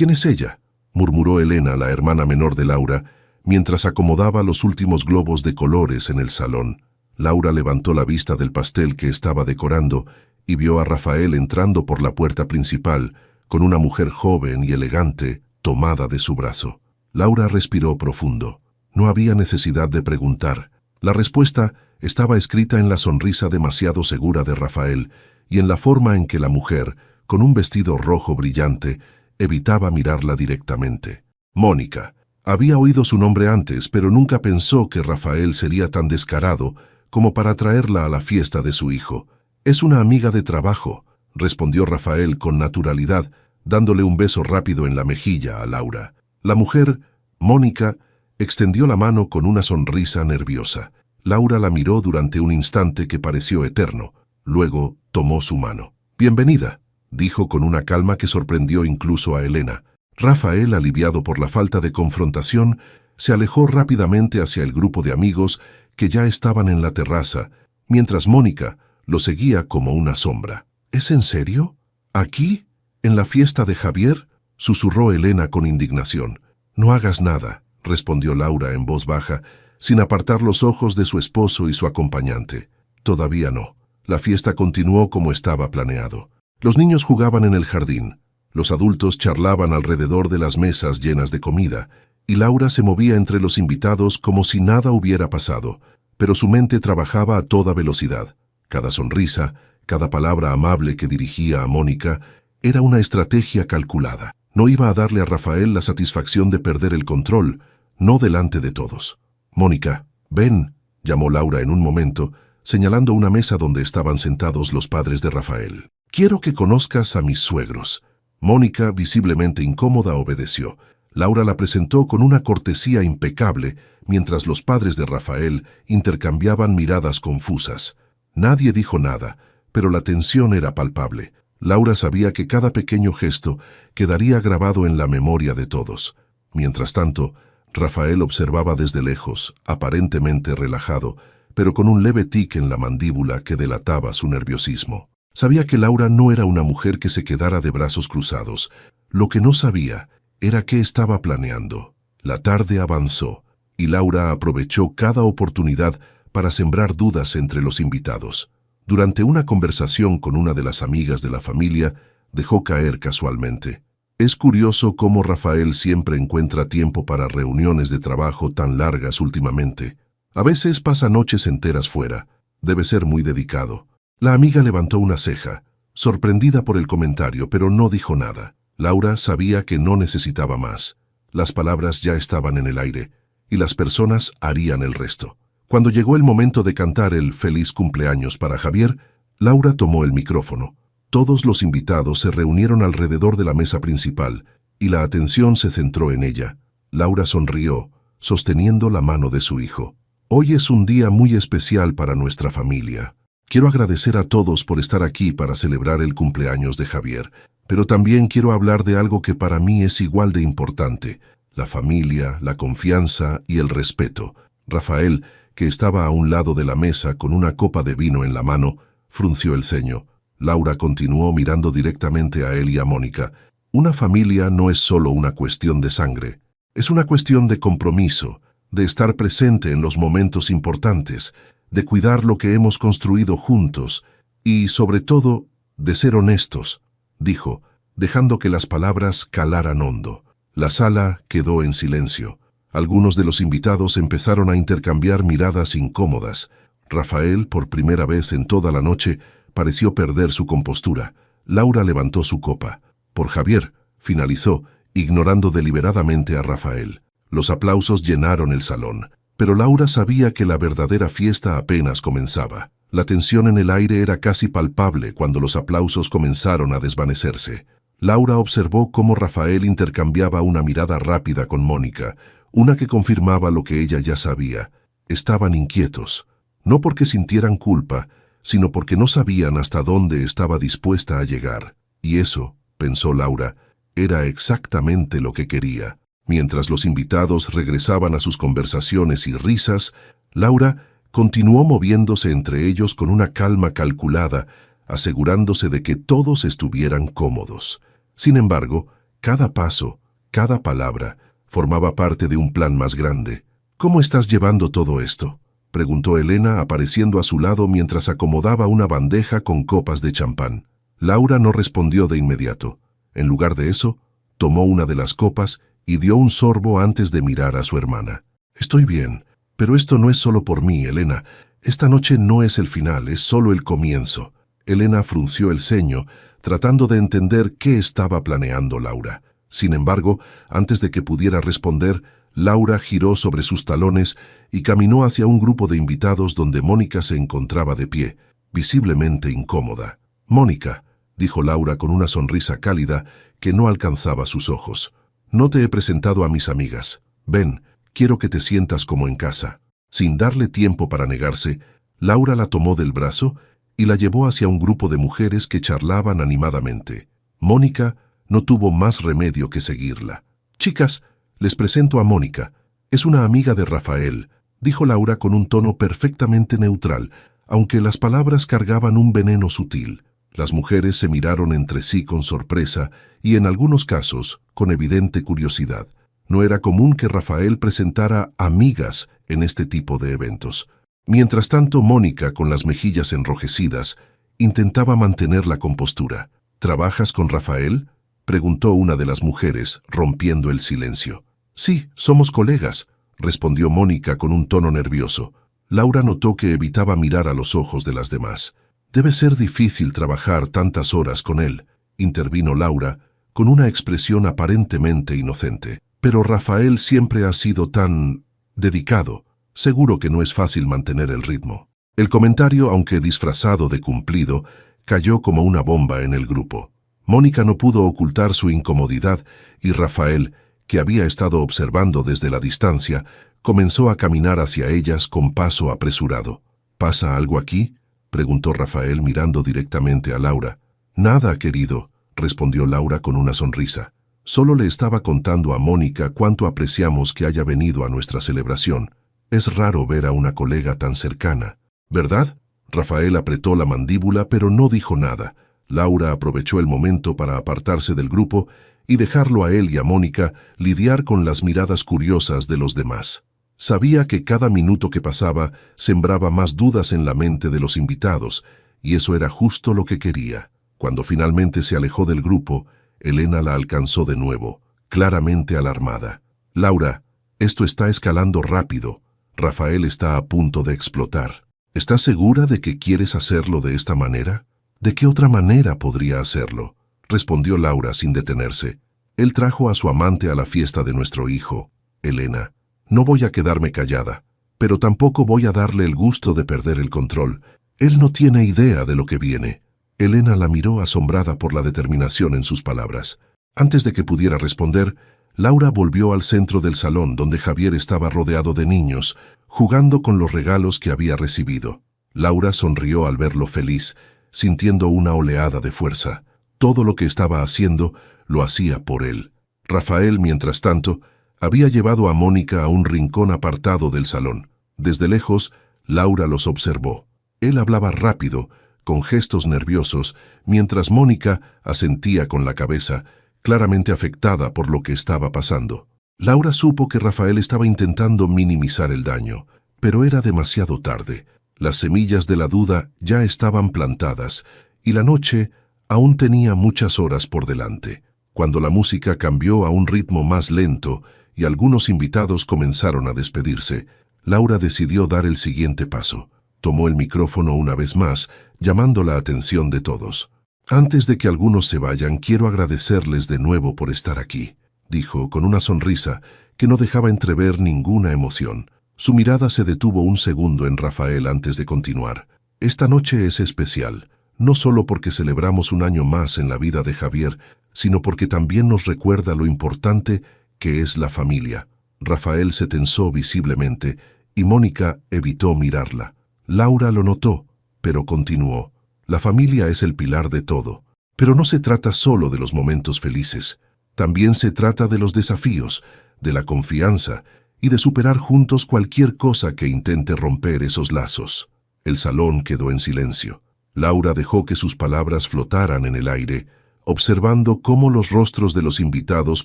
¿Quién es ella?, murmuró Elena, la hermana menor de Laura, mientras acomodaba los últimos globos de colores en el salón. Laura levantó la vista del pastel que estaba decorando y vio a Rafael entrando por la puerta principal, con una mujer joven y elegante tomada de su brazo. Laura respiró profundo. No había necesidad de preguntar. La respuesta estaba escrita en la sonrisa demasiado segura de Rafael y en la forma en que la mujer, con un vestido rojo brillante, evitaba mirarla directamente. Mónica. Había oído su nombre antes, pero nunca pensó que Rafael sería tan descarado como para traerla a la fiesta de su hijo. «Es una amiga de trabajo», respondió Rafael con naturalidad, dándole un beso rápido en la mejilla a Laura. La mujer, Mónica, extendió la mano con una sonrisa nerviosa. Laura la miró durante un instante que pareció eterno. Luego tomó su mano. «Bienvenida», dijo con una calma que sorprendió incluso a Elena. Rafael, aliviado por la falta de confrontación, se alejó rápidamente hacia el grupo de amigos que ya estaban en la terraza, mientras Mónica lo seguía como una sombra. «¿Es en serio? ¿Aquí? ¿En la fiesta de Javier?», susurró Elena con indignación. «No hagas nada», respondió Laura en voz baja, sin apartar los ojos de su esposo y su acompañante. «Todavía no». La fiesta continuó como estaba planeado. Los niños jugaban en el jardín, los adultos charlaban alrededor de las mesas llenas de comida, y Laura se movía entre los invitados como si nada hubiera pasado, pero su mente trabajaba a toda velocidad. Cada sonrisa, cada palabra amable que dirigía a Mónica, era una estrategia calculada. No iba a darle a Rafael la satisfacción de perder el control, no delante de todos. «Mónica, ven», llamó Laura en un momento, señalando una mesa donde estaban sentados los padres de Rafael. «Quiero que conozcas a mis suegros». Mónica, visiblemente incómoda, obedeció. Laura la presentó con una cortesía impecable, mientras los padres de Rafael intercambiaban miradas confusas. Nadie dijo nada, pero la tensión era palpable. Laura sabía que cada pequeño gesto quedaría grabado en la memoria de todos. Mientras tanto, Rafael observaba desde lejos, aparentemente relajado, pero con un leve tic en la mandíbula que delataba su nerviosismo. Sabía que Laura no era una mujer que se quedara de brazos cruzados. Lo que no sabía era qué estaba planeando. La tarde avanzó, y Laura aprovechó cada oportunidad para sembrar dudas entre los invitados. Durante una conversación con una de las amigas de la familia, dejó caer casualmente: «Es curioso cómo Rafael siempre encuentra tiempo para reuniones de trabajo tan largas últimamente. A veces pasa noches enteras fuera. Debe ser muy dedicado». La amiga levantó una ceja, sorprendida por el comentario, pero no dijo nada. Laura sabía que no necesitaba más. Las palabras ya estaban en el aire, y las personas harían el resto. Cuando llegó el momento de cantar el feliz cumpleaños para Javier, Laura tomó el micrófono. Todos los invitados se reunieron alrededor de la mesa principal, y la atención se centró en ella. Laura sonrió, sosteniendo la mano de su hijo. «Hoy es un día muy especial para nuestra familia. Quiero agradecer a todos por estar aquí para celebrar el cumpleaños de Javier, pero también quiero hablar de algo que para mí es igual de importante: la familia, la confianza y el respeto». Rafael, que estaba a un lado de la mesa con una copa de vino en la mano, frunció el ceño. Laura continuó mirando directamente a él y a Mónica. «Una familia no es solo una cuestión de sangre, es una cuestión de compromiso, de estar presente en los momentos importantes, de cuidar lo que hemos construido juntos y, sobre todo, de ser honestos», dijo, dejando que las palabras calaran hondo. La sala quedó en silencio. Algunos de los invitados empezaron a intercambiar miradas incómodas. Rafael, por primera vez en toda la noche, pareció perder su compostura. Laura levantó su copa. «Por Javier», finalizó, ignorando deliberadamente a Rafael. Los aplausos llenaron el salón. Pero Laura sabía que la verdadera fiesta apenas comenzaba. La tensión en el aire era casi palpable cuando los aplausos comenzaron a desvanecerse. Laura observó cómo Rafael intercambiaba una mirada rápida con Mónica, una que confirmaba lo que ella ya sabía. Estaban inquietos, no porque sintieran culpa, sino porque no sabían hasta dónde estaba dispuesta a llegar. Y eso, pensó Laura, era exactamente lo que quería. Mientras los invitados regresaban a sus conversaciones y risas, Laura continuó moviéndose entre ellos con una calma calculada, asegurándose de que todos estuvieran cómodos. Sin embargo, Cada paso, cada palabra, formaba parte de un plan más grande. ¿Cómo estás llevando todo esto?, preguntó Elena apareciendo a su lado mientras acomodaba una bandeja con copas de champán. Laura no respondió de inmediato. En lugar de eso, tomó una de las copas y dio un sorbo antes de mirar a su hermana. Estoy bien, pero esto no es solo por mí, Elena. Esta noche no es el final, es solo el comienzo. Elena frunció el ceño, tratando de entender qué estaba planeando Laura. Sin embargo, antes de que pudiera responder, Laura giró sobre sus talones y caminó hacia un grupo de invitados donde Mónica se encontraba de pie, visiblemente incómoda. «Mónica», dijo Laura con una sonrisa cálida que no alcanzaba sus ojos. «No te he presentado a mis amigas. Ven, quiero que te sientas como en casa». Sin darle tiempo para negarse, Laura la tomó del brazo y la llevó hacia un grupo de mujeres que charlaban animadamente. Mónica no tuvo más remedio que seguirla. «Chicas, les presento a Mónica. Es una amiga de Rafael», dijo Laura con un tono perfectamente neutral, aunque las palabras cargaban un veneno sutil. Las mujeres se miraron entre sí con sorpresa y, en algunos casos, con evidente curiosidad. No era común que Rafael presentara amigas en este tipo de eventos. Mientras tanto, Mónica, con las mejillas enrojecidas, intentaba mantener la compostura. «¿Trabajas con Rafael?», preguntó una de las mujeres, rompiendo el silencio. «Sí, somos colegas», respondió Mónica con un tono nervioso. Laura notó que evitaba mirar a los ojos de las demás. «Debe ser difícil trabajar tantas horas con él», intervino Laura, con una expresión aparentemente inocente. «Pero Rafael siempre ha sido tan dedicado. Seguro que no es fácil mantener el ritmo». El comentario, aunque disfrazado de cumplido, cayó como una bomba en el grupo. Mónica no pudo ocultar su incomodidad y Rafael, que había estado observando desde la distancia, comenzó a caminar hacia ellas con paso apresurado. «¿Pasa algo aquí?», preguntó Rafael mirando directamente a Laura. «Nada, querido», respondió Laura con una sonrisa. «Solo le estaba contando a Mónica cuánto apreciamos que haya venido a nuestra celebración. Es raro ver a una colega tan cercana». «¿Verdad?». Rafael apretó la mandíbula pero no dijo nada. Laura aprovechó el momento para apartarse del grupo y dejarlo a él y a Mónica lidiar con las miradas curiosas de los demás. Sabía que cada minuto que pasaba sembraba más dudas en la mente de los invitados, y eso era justo lo que quería. Cuando finalmente se alejó del grupo, Elena la alcanzó de nuevo, claramente alarmada. «Laura, esto está escalando rápido. Rafael está a punto de explotar. ¿Estás segura de que quieres hacerlo de esta manera?». «¿De qué otra manera podría hacerlo?», respondió Laura sin detenerse. «Él trajo a su amante a la fiesta de nuestro hijo, Elena. No voy a quedarme callada, pero tampoco voy a darle el gusto de perder el control. Él no tiene idea de lo que viene». Elena la miró asombrada por la determinación en sus palabras. Antes de que pudiera responder, Laura volvió al centro del salón donde Javier estaba rodeado de niños, jugando con los regalos que había recibido. Laura sonrió al verlo feliz, sintiendo una oleada de fuerza. Todo lo que estaba haciendo lo hacía por él. Rafael, mientras tanto, había llevado a Mónica a un rincón apartado del salón. Desde lejos, Laura los observó. Él hablaba rápido, con gestos nerviosos, mientras Mónica asentía con la cabeza, claramente afectada por lo que estaba pasando. Laura supo que Rafael estaba intentando minimizar el daño, pero era demasiado tarde. Las semillas de la duda ya estaban plantadas, y la noche aún tenía muchas horas por delante. Cuando la música cambió a un ritmo más lento y algunos invitados comenzaron a despedirse, Laura decidió dar el siguiente paso. Tomó el micrófono una vez más, llamando la atención de todos. «Antes de que algunos se vayan, quiero agradecerles de nuevo por estar aquí», dijo con una sonrisa que no dejaba entrever ninguna emoción. Su mirada se detuvo un segundo en Rafael antes de continuar. «Esta noche es especial, no solo porque celebramos un año más en la vida de Javier, sino porque también nos recuerda lo importante que es la familia». Rafael se tensó visiblemente y Mónica evitó mirarla. Laura lo notó, pero continuó. «La familia es el pilar de todo. Pero no se trata solo de los momentos felices. También se trata de los desafíos, de la confianza y de superar juntos cualquier cosa que intente romper esos lazos». El salón quedó en silencio. Laura dejó que sus palabras flotaran en el aire, observando cómo los rostros de los invitados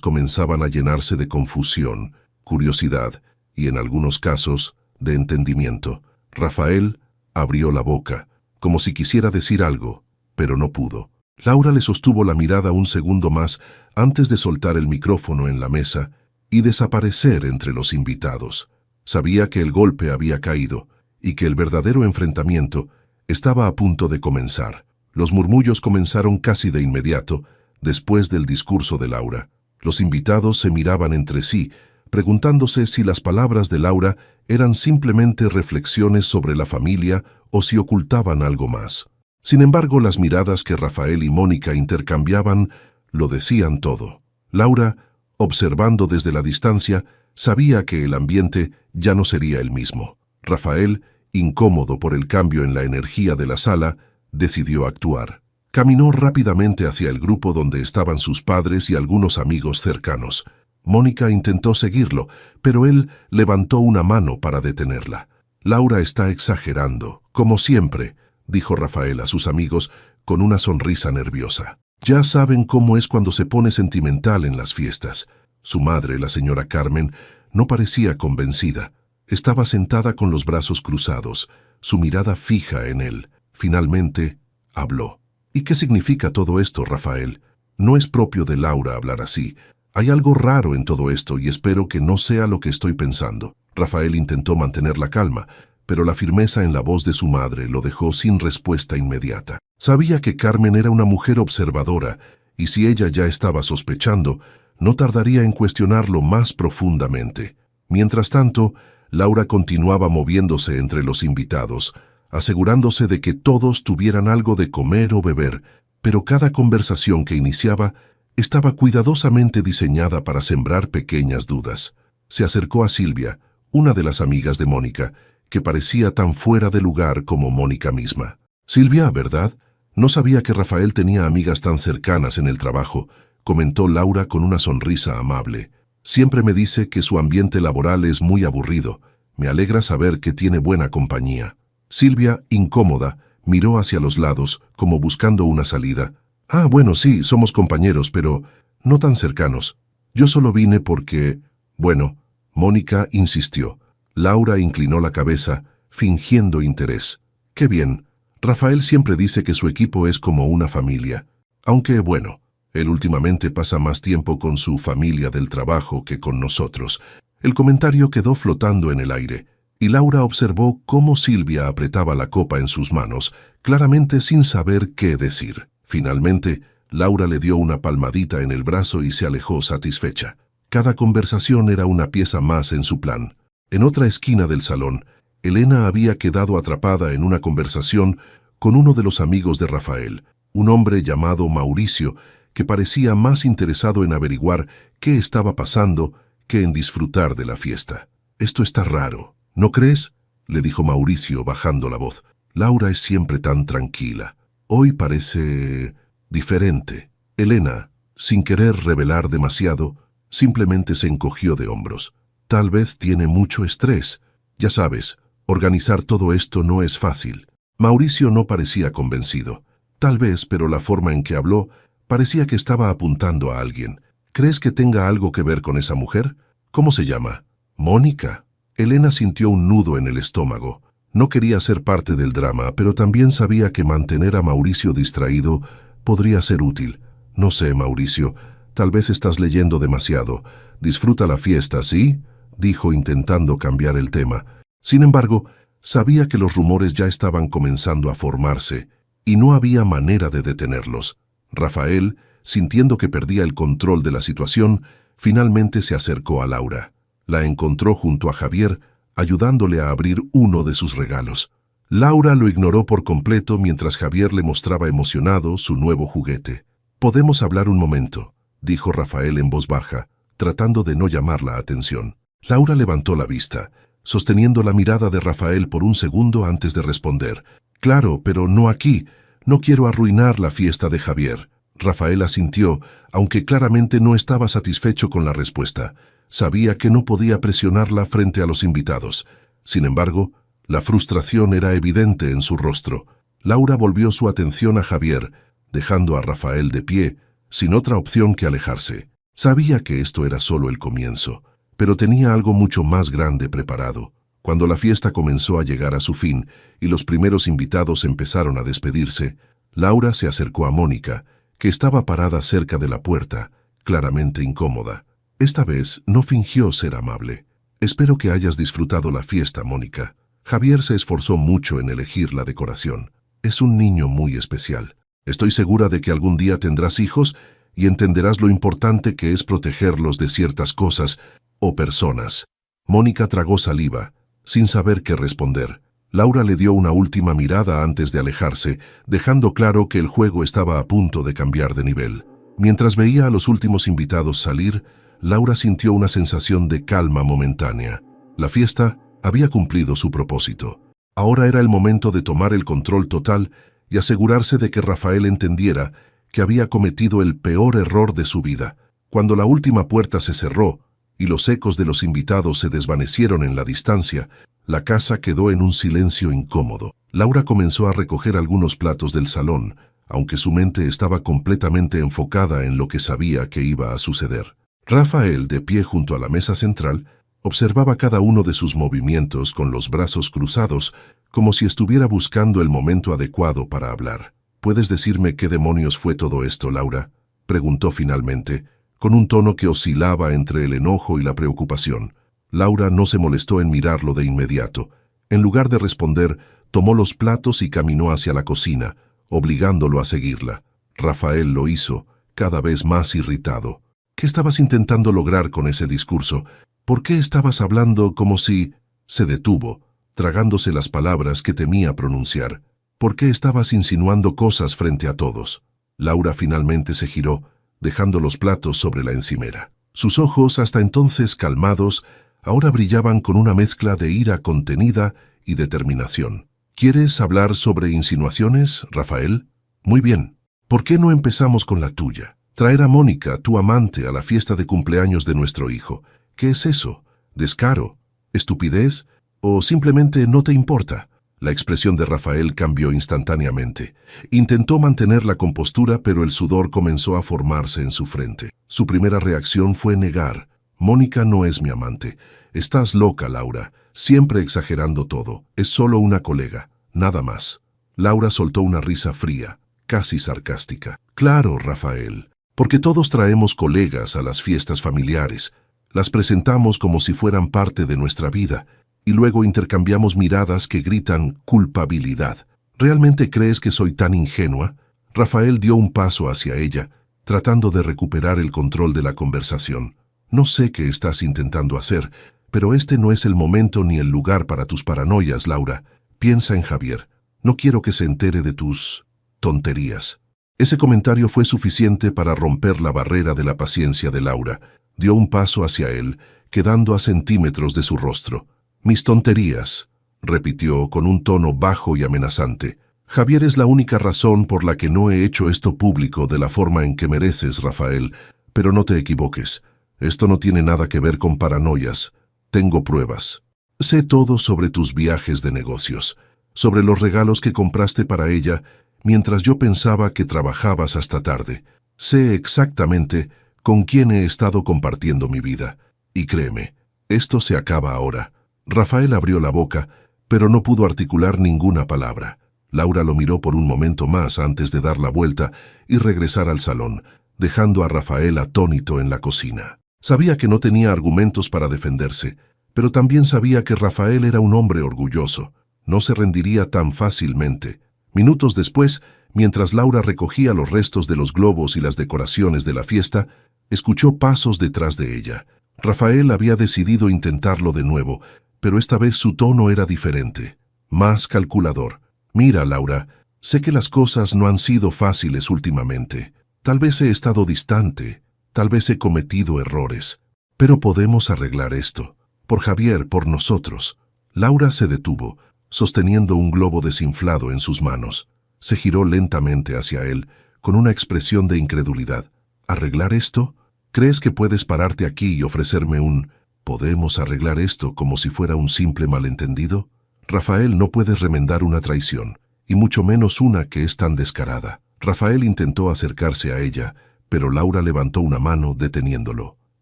comenzaban a llenarse de confusión, curiosidad y, en algunos casos, de entendimiento. Rafael abrió la boca, como si quisiera decir algo, pero no pudo. Laura le sostuvo la mirada un segundo más antes de soltar el micrófono en la mesa y desaparecer entre los invitados. Sabía que el golpe había caído y que el verdadero enfrentamiento estaba a punto de comenzar. Los murmullos comenzaron casi de inmediato, después del discurso de Laura. Los invitados se miraban entre sí, preguntándose si las palabras de Laura eran simplemente reflexiones sobre la familia o si ocultaban algo más. Sin embargo, las miradas que Rafael y Mónica intercambiaban lo decían todo. Laura, observando desde la distancia, sabía que el ambiente ya no sería el mismo. Rafael, incómodo por el cambio en la energía de la sala, decidió actuar. Caminó rápidamente hacia el grupo donde estaban sus padres y algunos amigos cercanos. Mónica intentó seguirlo, pero él levantó una mano para detenerla. Laura está exagerando, como siempre, dijo Rafael a sus amigos con una sonrisa nerviosa. Ya saben cómo es cuando se pone sentimental en las fiestas. Su madre, la señora Carmen, no parecía convencida. Estaba sentada con los brazos cruzados, su mirada fija en él. Finalmente, habló. ¿Y qué significa todo esto, Rafael? No es propio de Laura hablar así. Hay algo raro en todo esto y espero que no sea lo que estoy pensando. Rafael intentó mantener la calma, pero la firmeza en la voz de su madre lo dejó sin respuesta inmediata. Sabía que Carmen era una mujer observadora, y si ella ya estaba sospechando, no tardaría en cuestionarlo más profundamente. Mientras tanto, Laura continuaba moviéndose entre los invitados, asegurándose de que todos tuvieran algo de comer o beber, pero cada conversación que iniciaba estaba cuidadosamente diseñada para sembrar pequeñas dudas. Se acercó a Silvia, una de las amigas de Mónica, que parecía tan fuera de lugar como Mónica misma. Silvia, ¿verdad? No sabía que Rafael tenía amigas tan cercanas en el trabajo, comentó Laura con una sonrisa amable. Siempre me dice que su ambiente laboral es muy aburrido. Me alegra saber que tiene buena compañía. Silvia, incómoda, miró hacia los lados, como buscando una salida. Ah, bueno, sí, somos compañeros, pero no tan cercanos. Yo solo vine porque... Bueno, Mónica insistió. Laura inclinó la cabeza, fingiendo interés. Qué bien. Rafael siempre dice que su equipo es como una familia. Aunque, bueno, él últimamente pasa más tiempo con su familia del trabajo que con nosotros. El comentario quedó flotando en el aire, y Laura observó cómo Silvia apretaba la copa en sus manos, claramente sin saber qué decir. Finalmente, Laura le dio una palmadita en el brazo y se alejó satisfecha. Cada conversación era una pieza más en su plan. En otra esquina del salón, Elena había quedado atrapada en una conversación con uno de los amigos de Rafael, un hombre llamado Mauricio, que parecía más interesado en averiguar qué estaba pasando que en disfrutar de la fiesta. Esto está raro, ¿no crees?, le dijo Mauricio bajando la voz. Laura es siempre tan tranquila. Hoy parece diferente. Elena, sin querer revelar demasiado, simplemente se encogió de hombros. Tal vez tiene mucho estrés. Ya sabes, organizar todo esto no es fácil. Mauricio no parecía convencido. Tal vez, pero la forma en que habló parecía que estaba apuntando a alguien. ¿Crees que tenga algo que ver con esa mujer? ¿Cómo se llama? Mónica. Elena sintió un nudo en el estómago. No quería ser parte del drama, pero también sabía que mantener a Mauricio distraído podría ser útil. No sé, Mauricio, tal vez estás leyendo demasiado. Disfruta la fiesta, ¿sí?, dijo intentando cambiar el tema. Sin embargo, sabía que los rumores ya estaban comenzando a formarse y no había manera de detenerlos. Rafael, sintiendo que perdía el control de la situación, finalmente se acercó a Laura. La encontró junto a Javier, ayudándole a abrir uno de sus regalos. Laura lo ignoró por completo mientras Javier le mostraba emocionado su nuevo juguete. «Podemos hablar un momento», dijo Rafael en voz baja, tratando de no llamar la atención. Laura levantó la vista, sosteniendo la mirada de Rafael por un segundo antes de responder. «Claro, pero no aquí. No quiero arruinar la fiesta de Javier». Rafael asintió, aunque claramente no estaba satisfecho con la respuesta. Sabía que no podía presionarla frente a los invitados. Sin embargo, la frustración era evidente en su rostro. Laura volvió su atención a Javier, dejando a Rafael de pie, sin otra opción que alejarse. Sabía que esto era solo el comienzo, pero tenía algo mucho más grande preparado. Cuando la fiesta comenzó a llegar a su fin y los primeros invitados empezaron a despedirse, Laura se acercó a Mónica, que estaba parada cerca de la puerta, claramente incómoda. Esta vez no fingió ser amable. «Espero que hayas disfrutado la fiesta, Mónica. Javier se esforzó mucho en elegir la decoración. Es un niño muy especial. Estoy segura de que algún día tendrás hijos y entenderás lo importante que es protegerlos de ciertas cosas o personas». Mónica tragó saliva, sin saber qué responder. Laura le dio una última mirada antes de alejarse, dejando claro que el juego estaba a punto de cambiar de nivel. Mientras veía a los últimos invitados salir, Laura sintió una sensación de calma momentánea. La fiesta había cumplido su propósito. Ahora era el momento de tomar el control total y asegurarse de que Rafael entendiera que había cometido el peor error de su vida. Cuando la última puerta se cerró y los ecos de los invitados se desvanecieron en la distancia, la casa quedó en un silencio incómodo. Laura comenzó a recoger algunos platos del salón, aunque su mente estaba completamente enfocada en lo que sabía que iba a suceder. Rafael, de pie junto a la mesa central, observaba cada uno de sus movimientos con los brazos cruzados, como si estuviera buscando el momento adecuado para hablar. «¿Puedes decirme qué demonios fue todo esto, Laura?», preguntó finalmente, con un tono que oscilaba entre el enojo y la preocupación. Laura no se molestó en mirarlo de inmediato. En lugar de responder, tomó los platos y caminó hacia la cocina, obligándolo a seguirla. Rafael lo hizo, cada vez más irritado. «¿Qué estabas intentando lograr con ese discurso? ¿Por qué estabas hablando como si...?» Se detuvo, tragándose las palabras que temía pronunciar. «¿Por qué estabas insinuando cosas frente a todos?». Laura finalmente se giró, dejando los platos sobre la encimera. Sus ojos, hasta entonces calmados, ahora brillaban con una mezcla de ira contenida y determinación. «¿Quieres hablar sobre insinuaciones, Rafael? Muy bien. ¿Por qué no empezamos con la tuya? Traer a Mónica, tu amante, a la fiesta de cumpleaños de nuestro hijo. ¿Qué es eso? ¿Descaro? ¿Estupidez? ¿O simplemente no te importa?». La expresión de Rafael cambió instantáneamente. Intentó mantener la compostura, pero el sudor comenzó a formarse en su frente. Su primera reacción fue negar. «Mónica no es mi amante. Estás loca, Laura. Siempre exagerando todo. Es solo una colega. Nada más». Laura soltó una risa fría, casi sarcástica. «Claro, Rafael. Porque todos traemos colegas a las fiestas familiares. Las presentamos como si fueran parte de nuestra vida. Y luego intercambiamos miradas que gritan culpabilidad. ¿Realmente crees que soy tan ingenua?». Rafael dio un paso hacia ella, tratando de recuperar el control de la conversación. «No sé qué estás intentando hacer, pero este no es el momento ni el lugar para tus paranoias, Laura. Piensa en Javier. No quiero que se entere de tus tonterías». Ese comentario fue suficiente para romper la barrera de la paciencia de Laura. Dio un paso hacia él, quedando a centímetros de su rostro. «Mis tonterías», repitió con un tono bajo y amenazante. «Javier es la única razón por la que no he hecho esto público de la forma en que mereces, Rafael. Pero no te equivoques. Esto no tiene nada que ver con paranoias. Tengo pruebas. Sé todo sobre tus viajes de negocios, sobre los regalos que compraste para ella mientras yo pensaba que trabajabas hasta tarde. Sé exactamente con quién he estado compartiendo mi vida. Y créeme, esto se acaba ahora». Rafael abrió la boca, pero no pudo articular ninguna palabra. Laura lo miró por un momento más antes de dar la vuelta y regresar al salón, dejando a Rafael atónito en la cocina. Sabía que no tenía argumentos para defenderse, pero también sabía que Rafael era un hombre orgulloso. No se rendiría tan fácilmente. Minutos después, mientras Laura recogía los restos de los globos y las decoraciones de la fiesta, escuchó pasos detrás de ella. Rafael había decidido intentarlo de nuevo, pero esta vez su tono era diferente, más calculador. «Mira, Laura, sé que las cosas no han sido fáciles últimamente. Tal vez he estado distante, tal vez he cometido errores, pero podemos arreglar esto. Por Javier, por nosotros». Laura se detuvo, sosteniendo un globo desinflado en sus manos. Se giró lentamente hacia él, con una expresión de incredulidad. «¿Arreglar esto? ¿Crees que puedes pararte aquí y ofrecerme un «podemos arreglar esto» como si fuera un simple malentendido? Rafael, no puedes remendar una traición, y mucho menos una que es tan descarada». Rafael intentó acercarse a ella, pero Laura levantó una mano deteniéndolo.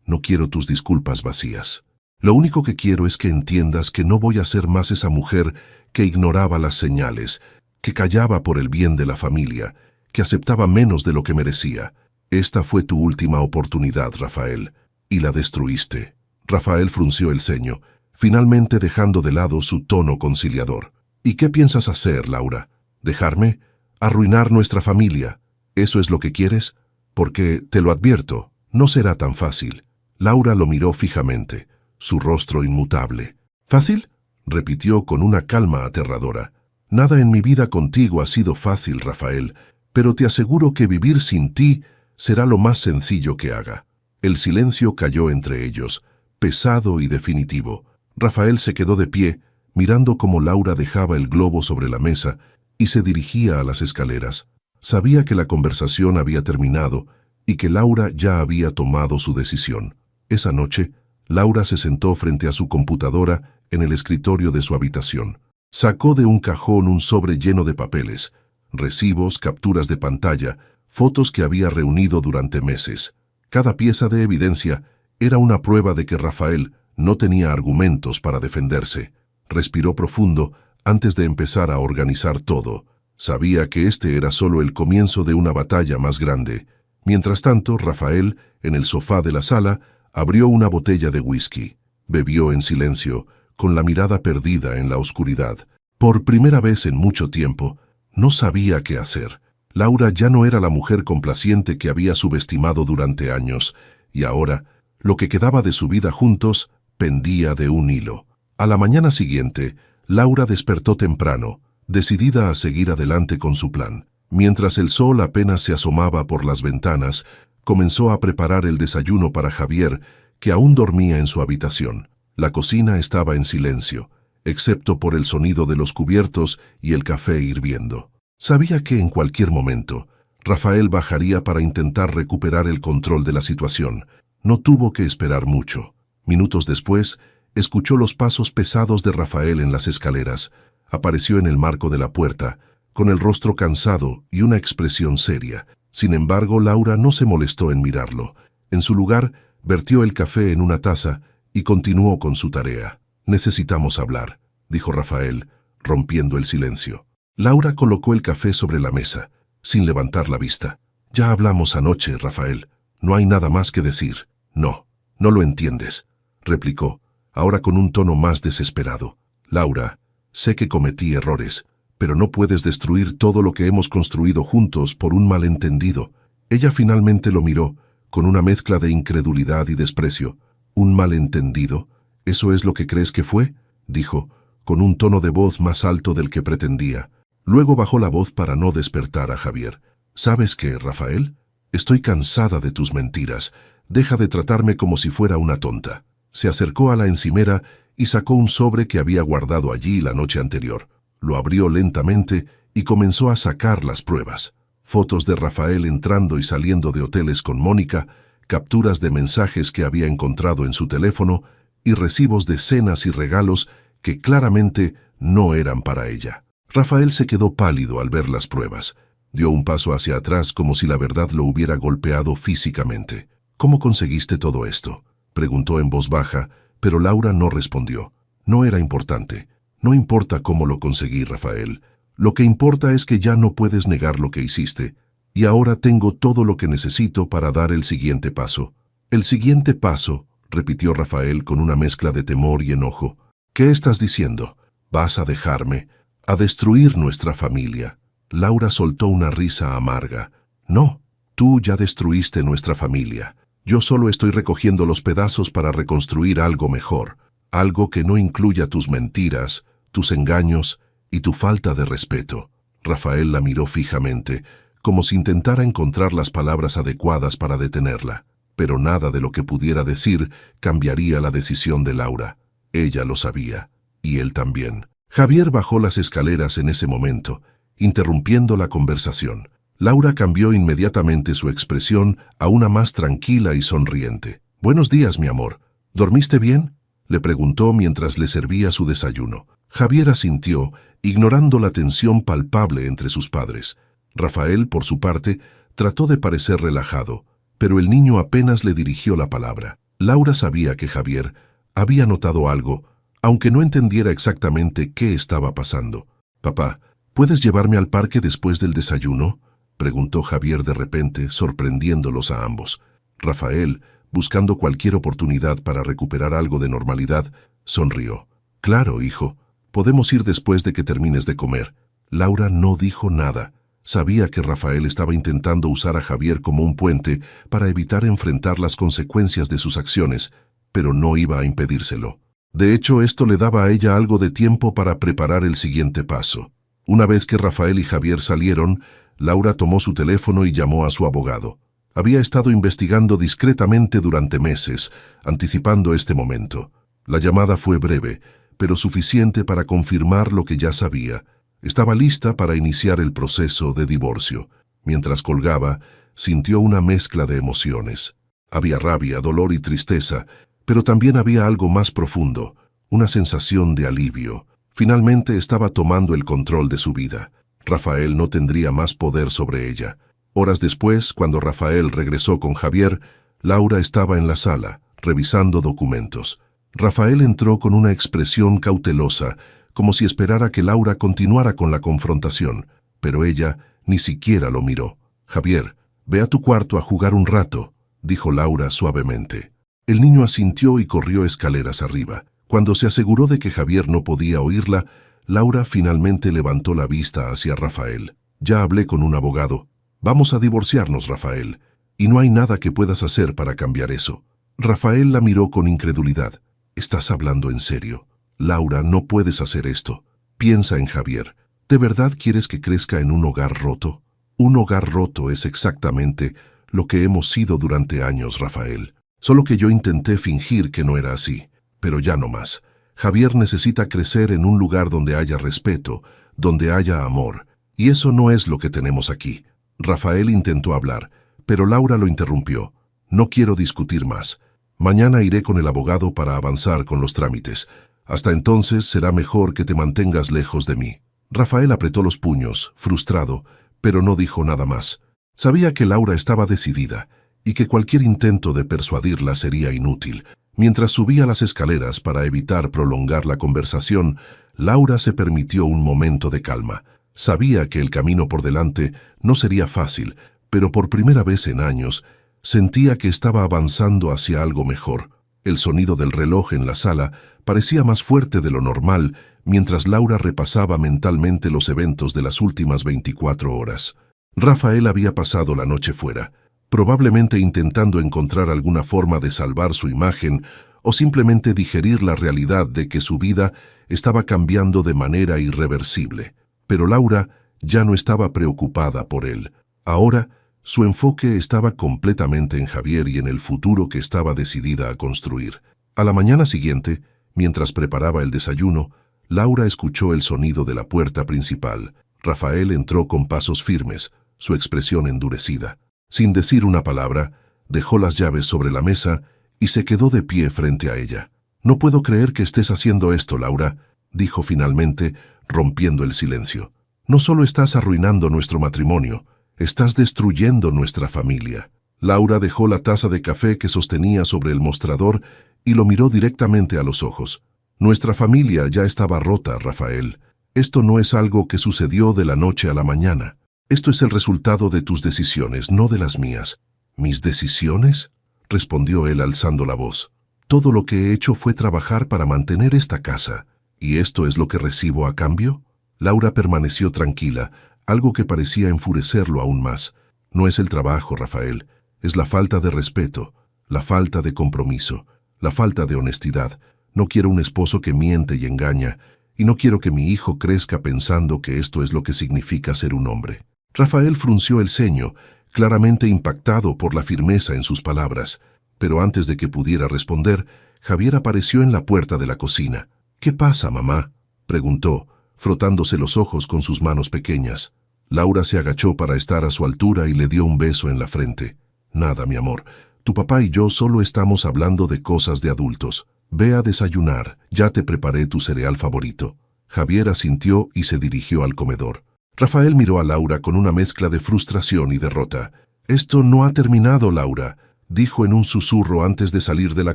No quiero tus disculpas vacías. Lo único que quiero es que entiendas que no voy a ser más esa mujer que ignoraba las señales, que callaba por el bien de la familia, que aceptaba menos de lo que merecía. Esta fue tu última oportunidad, Rafael, y la destruiste. Rafael frunció el ceño, finalmente dejando de lado su tono conciliador. ¿Y qué piensas hacer, Laura? ¿Dejarme? ¿Arruinar nuestra familia? ¿Eso es lo que quieres? Porque, te lo advierto, no será tan fácil. Laura lo miró fijamente, su rostro inmutable. ¿Fácil?, repitió con una calma aterradora. Nada en mi vida contigo ha sido fácil, Rafael, pero te aseguro que vivir sin ti será lo más sencillo que haga. El silencio cayó entre ellos, pesado y definitivo. Rafael se quedó de pie, mirando cómo Laura dejaba el globo sobre la mesa y se dirigía a las escaleras. Sabía que la conversación había terminado y que Laura ya había tomado su decisión. Esa noche, Laura se sentó frente a su computadora en el escritorio de su habitación. Sacó de un cajón un sobre lleno de papeles, recibos, capturas de pantalla, fotos que había reunido durante meses. Cada pieza de evidencia era una prueba de que Rafael no tenía argumentos para defenderse. Respiró profundo antes de empezar a organizar todo. Sabía que este era solo el comienzo de una batalla más grande. Mientras tanto, Rafael, en el sofá de la sala, abrió una botella de whisky. Bebió en silencio, con la mirada perdida en la oscuridad. Por primera vez en mucho tiempo, no sabía qué hacer. Laura ya no era la mujer complaciente que había subestimado durante años, y ahora, lo que quedaba de su vida juntos, pendía de un hilo. A la mañana siguiente, Laura despertó temprano, decidida a seguir adelante con su plan. Mientras el sol apenas se asomaba por las ventanas, comenzó a preparar el desayuno para Javier, que aún dormía en su habitación. La cocina estaba en silencio, excepto por el sonido de los cubiertos y el café hirviendo. Sabía que en cualquier momento, Rafael bajaría para intentar recuperar el control de la situación. No tuvo que esperar mucho. Minutos después, escuchó los pasos pesados de Rafael en las escaleras. Apareció en el marco de la puerta, con el rostro cansado y una expresión seria. Sin embargo, Laura no se molestó en mirarlo. En su lugar, vertió el café en una taza y continuó con su tarea. «Necesitamos hablar», dijo Rafael, rompiendo el silencio. Laura colocó el café sobre la mesa, sin levantar la vista. «Ya hablamos anoche, Rafael. No hay nada más que decir». «No, no lo entiendes», replicó, ahora con un tono más desesperado. «Laura, sé que cometí errores, pero no puedes destruir todo lo que hemos construido juntos por un malentendido». Ella finalmente lo miró, con una mezcla de incredulidad y desprecio. «¿Un malentendido? ¿Eso es lo que crees que fue?», dijo, con un tono de voz más alto del que pretendía. Luego bajó la voz para no despertar a Javier. «¿Sabes qué, Rafael? Estoy cansada de tus mentiras. Deja de tratarme como si fuera una tonta». Se acercó a la encimera y sacó un sobre que había guardado allí la noche anterior. Lo abrió lentamente y comenzó a sacar las pruebas. Fotos de Rafael entrando y saliendo de hoteles con Mónica, capturas de mensajes que había encontrado en su teléfono y recibos de cenas y regalos que claramente no eran para ella. Rafael se quedó pálido al ver las pruebas. Dio un paso hacia atrás como si la verdad lo hubiera golpeado físicamente. «¿Cómo conseguiste todo esto?», preguntó en voz baja, pero Laura no respondió. «No era importante. No importa cómo lo conseguí, Rafael. Lo que importa es que ya no puedes negar lo que hiciste, y ahora tengo todo lo que necesito para dar el siguiente paso». «¿El siguiente paso?», repitió Rafael con una mezcla de temor y enojo. «¿Qué estás diciendo? ¿Vas a dejarme? ¿A destruir nuestra familia?». Laura soltó una risa amarga. «No, tú ya destruiste nuestra familia. Yo solo estoy recogiendo los pedazos para reconstruir algo mejor, algo que no incluya tus mentiras, tus engaños y tu falta de respeto». Rafael la miró fijamente, como si intentara encontrar las palabras adecuadas para detenerla. Pero nada de lo que pudiera decir cambiaría la decisión de Laura. Ella lo sabía, y él también. Javier bajó las escaleras en ese momento, interrumpiendo la conversación. Laura cambió inmediatamente su expresión a una más tranquila y sonriente. «Buenos días, mi amor. ¿Dormiste bien?», le preguntó mientras le servía su desayuno. Javier asintió, ignorando la tensión palpable entre sus padres. Rafael, por su parte, trató de parecer relajado, pero el niño apenas le dirigió la palabra. Laura sabía que Javier había notado algo, aunque no entendiera exactamente qué estaba pasando. «Papá, ¿puedes llevarme al parque después del desayuno?», preguntó Javier de repente, sorprendiéndolos a ambos. Rafael, buscando cualquier oportunidad para recuperar algo de normalidad, sonrió. «Claro, hijo, podemos ir después de que termines de comer». Laura no dijo nada. Sabía que Rafael estaba intentando usar a Javier como un puente para evitar enfrentar las consecuencias de sus acciones, pero no iba a impedírselo. De hecho, esto le daba a ella algo de tiempo para preparar el siguiente paso. Una vez que Rafael y Javier salieron, Laura tomó su teléfono y llamó a su abogado. Había estado investigando discretamente durante meses, anticipando este momento. La llamada fue breve, pero suficiente para confirmar lo que ya sabía. Estaba lista para iniciar el proceso de divorcio. Mientras colgaba, sintió una mezcla de emociones. Había rabia, dolor y tristeza, pero también había algo más profundo, una sensación de alivio. Finalmente estaba tomando el control de su vida. Rafael no tendría más poder sobre ella. Horas después, cuando Rafael regresó con Javier, Laura estaba en la sala, revisando documentos. Rafael entró con una expresión cautelosa, como si esperara que Laura continuara con la confrontación, pero ella ni siquiera lo miró. «Javier, ve a tu cuarto a jugar un rato», dijo Laura suavemente. El niño asintió y corrió escaleras arriba. Cuando se aseguró de que Javier no podía oírla, Laura finalmente levantó la vista hacia Rafael. «Ya hablé con un abogado. Vamos a divorciarnos, Rafael, y no hay nada que puedas hacer para cambiar eso». Rafael la miró con incredulidad. «¿Estás hablando en serio? Laura, no puedes hacer esto. Piensa en Javier. ¿De verdad quieres que crezca en un hogar roto? Un hogar roto es exactamente lo que hemos sido durante años, Rafael. Solo que yo intenté fingir que no era así, pero ya no más. Javier necesita crecer en un lugar donde haya respeto, donde haya amor, y eso no es lo que tenemos aquí». Rafael intentó hablar, pero Laura lo interrumpió. «No quiero discutir más. Mañana iré con el abogado para avanzar con los trámites. Hasta entonces será mejor que te mantengas lejos de mí». Rafael apretó los puños, frustrado, pero no dijo nada más. Sabía que Laura estaba decidida y que cualquier intento de persuadirla sería inútil. Mientras subía las escaleras para evitar prolongar la conversación, Laura se permitió un momento de calma. Sabía que el camino por delante no sería fácil, pero por primera vez en años sentía que estaba avanzando hacia algo mejor. El sonido del reloj en la sala parecía más fuerte de lo normal mientras Laura repasaba mentalmente los eventos de las últimas 24 horas. Rafael había pasado la noche fuera, probablemente intentando encontrar alguna forma de salvar su imagen o simplemente digerir la realidad de que su vida estaba cambiando de manera irreversible. Pero Laura ya no estaba preocupada por él. Ahora, su enfoque estaba completamente en Javier y en el futuro que estaba decidida a construir. A la mañana siguiente, mientras preparaba el desayuno, Laura escuchó el sonido de la puerta principal. Rafael entró con pasos firmes, su expresión endurecida. Sin decir una palabra, dejó las llaves sobre la mesa y se quedó de pie frente a ella. «No puedo creer que estés haciendo esto, Laura», dijo finalmente, rompiendo el silencio. «No solo estás arruinando nuestro matrimonio, estás destruyendo nuestra familia». Laura dejó la taza de café que sostenía sobre el mostrador y lo miró directamente a los ojos. «Nuestra familia ya estaba rota, Rafael. Esto no es algo que sucedió de la noche a la mañana. Esto es el resultado de tus decisiones, no de las mías». «¿Mis decisiones?», respondió él alzando la voz. «Todo lo que he hecho fue trabajar para mantener esta casa. ¿Y esto es lo que recibo a cambio?». Laura permaneció tranquila, algo que parecía enfurecerlo aún más. «No es el trabajo, Rafael. Es la falta de respeto, la falta de compromiso, la falta de honestidad. No quiero un esposo que miente y engaña, y no quiero que mi hijo crezca pensando que esto es lo que significa ser un hombre». Rafael frunció el ceño, claramente impactado por la firmeza en sus palabras. Pero antes de que pudiera responder, Javier apareció en la puerta de la cocina. «¿Qué pasa, mamá?», preguntó, frotándose los ojos con sus manos pequeñas. Laura se agachó para estar a su altura y le dio un beso en la frente. «Nada, mi amor. Tu papá y yo solo estamos hablando de cosas de adultos. Ve a desayunar, ya te preparé tu cereal favorito». Javier asintió y se dirigió al comedor. Rafael miró a Laura con una mezcla de frustración y derrota. Esto no ha terminado, Laura, dijo en un susurro antes de salir de la